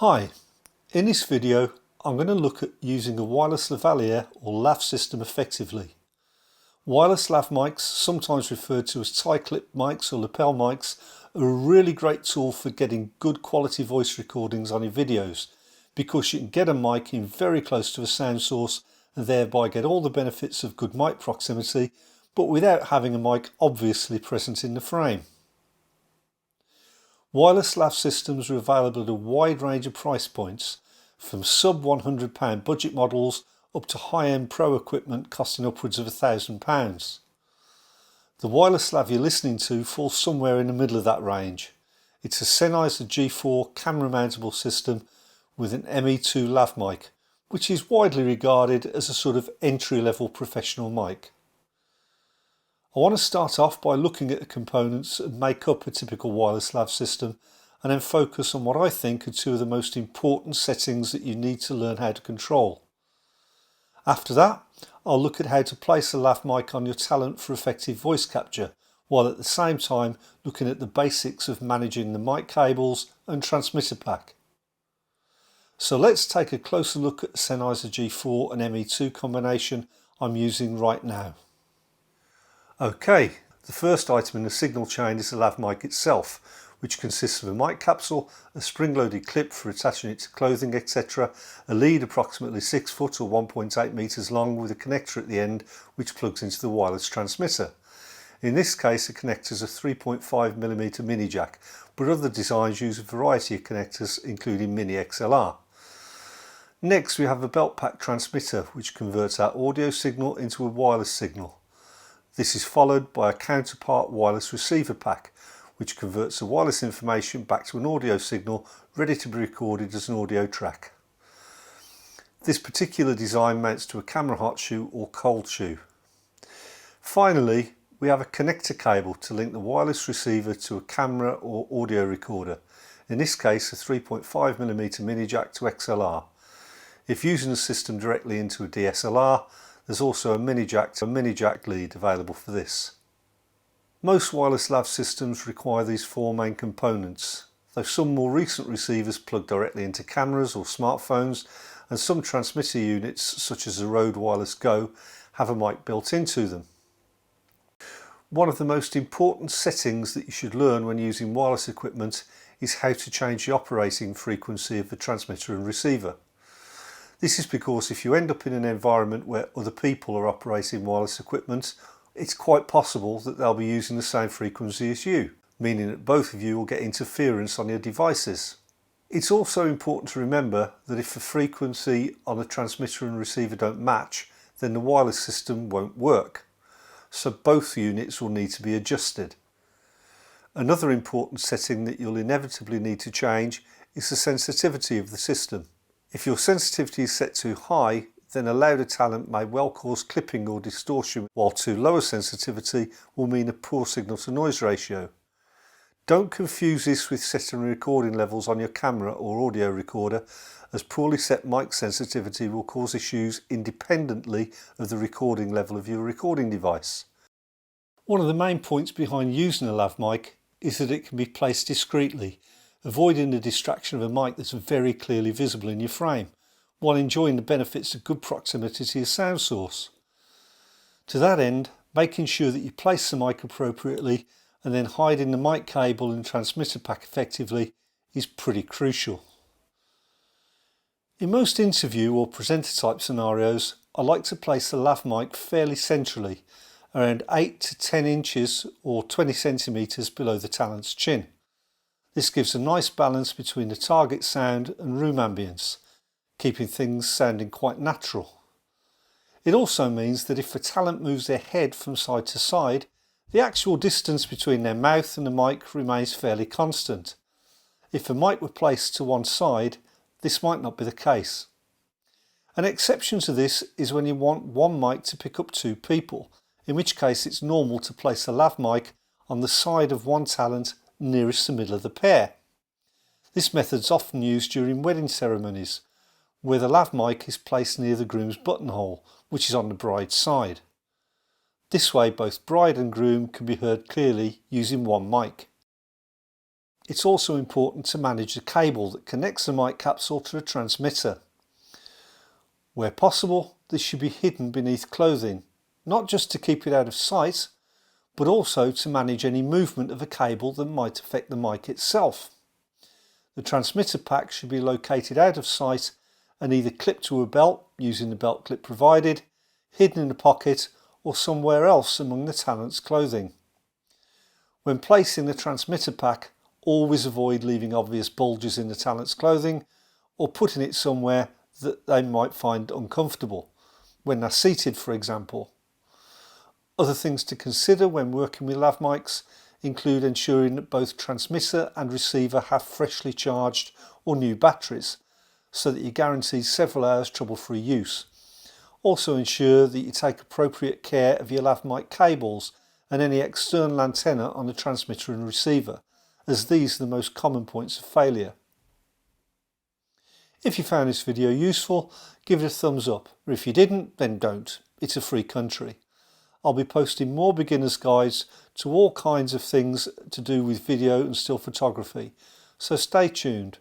Hi, in this video I'm going to look at using a wireless lavalier or lav system effectively. Wireless lav mics, sometimes referred to as tie-clip mics or lapel mics, are a really great tool for getting good quality voice recordings on your videos because you can get a mic in very close to a sound source and thereby get all the benefits of good mic proximity, but without having a mic obviously present in the frame. Wireless lav systems are available at a wide range of price points, from sub £100 budget models up to high-end pro equipment costing upwards of £1,000. The wireless lav you're listening to falls somewhere in the middle of that range. It's a Sennheiser G4 camera-mountable system with an ME2 lav mic, which is widely regarded as a sort of entry-level professional mic. I want to start off by looking at the components that make up a typical wireless lav system and then focus on what I think are two of the most important settings that you need to learn how to control. After that, I'll look at how to place a lav mic on your talent for effective voice capture, while at the same time looking at the basics of managing the mic cables and transmitter pack. So let's take a closer look at the Sennheiser G4 and ME2 combination I'm using right now. Okay, the first item in the signal chain is the lav mic itself, which consists of a mic capsule, a spring-loaded clip for attaching it to clothing, etc., a lead approximately 6 foot or 1.8 meters long with a connector at the end which plugs into the wireless transmitter. In this case, the connector is a 3.5mm mini jack, but other designs use a variety of connectors including mini XLR. Next we have a belt pack transmitter which converts our audio signal into a wireless signal. This is followed by a counterpart wireless receiver pack, which converts the wireless information back to an audio signal ready to be recorded as an audio track. This particular design mounts to a camera hot shoe or cold shoe. Finally, we have a connector cable to link the wireless receiver to a camera or audio recorder, in this case a 3.5mm mini jack to XLR. If using the system directly into a DSLR, there's also a mini jack lead available for this. Most wireless lav systems require these four main components, though some more recent receivers plug directly into cameras or smartphones, and some transmitter units such as the Rode Wireless Go have a mic built into them. One of the most important settings that you should learn when using wireless equipment is how to change the operating frequency of the transmitter and receiver. This is because if you end up in an environment where other people are operating wireless equipment, it's quite possible that they'll be using the same frequency as you, meaning that both of you will get interference on your devices. It's also important to remember that if the frequency on the transmitter and receiver don't match, then the wireless system won't work. So both units will need to be adjusted. Another important setting that you'll inevitably need to change is the sensitivity of the system. If your sensitivity is set too high, then a louder talent may well cause clipping or distortion, while too low a sensitivity will mean a poor signal to noise ratio. Don't confuse this with setting recording levels on your camera or audio recorder, as poorly set mic sensitivity will cause issues independently of the recording level of your recording device. One of the main points behind using a lav mic is that it can be placed discreetly, avoiding the distraction of a mic that's very clearly visible in your frame, while enjoying the benefits of good proximity to your sound source. To that end, making sure that you place the mic appropriately and then hiding the mic cable and transmitter pack effectively is pretty crucial. In most interview or presenter type scenarios, I like to place the lav mic fairly centrally, around 8 to 10 inches or 20 centimeters below the talent's chin. This gives a nice balance between the target sound and room ambience, keeping things sounding quite natural. It also means that if the talent moves their head from side to side, the actual distance between their mouth and the mic remains fairly constant. If the mic were placed to one side, this might not be the case. An exception to this is when you want one mic to pick up two people, in which case it's normal to place a lav mic on the side of one talent nearest the middle of the pair. This method is often used during wedding ceremonies, where the lav mic is placed near the groom's buttonhole, which is on the bride's side. This way both bride and groom can be heard clearly using one mic. It's also important to manage the cable that connects the mic capsule to the transmitter. Where possible, this should be hidden beneath clothing, not just to keep it out of sight, but also to manage any movement of a cable that might affect the mic itself. The transmitter pack should be located out of sight and either clipped to a belt using the belt clip provided, hidden in a pocket, or somewhere else among the talent's clothing. When placing the transmitter pack, always avoid leaving obvious bulges in the talent's clothing or putting it somewhere that they might find uncomfortable, when they're seated for example. Other things to consider when working with lav mics include ensuring that both transmitter and receiver have freshly charged or new batteries, so that you guarantee several hours trouble-free use. Also ensure that you take appropriate care of your lav mic cables and any external antenna on the transmitter and receiver, as these are the most common points of failure. If you found this video useful, give it a thumbs up, or if you didn't, then don't. It's a free country. I'll be posting more beginners guides to all kinds of things to do with video and still photography, so stay tuned.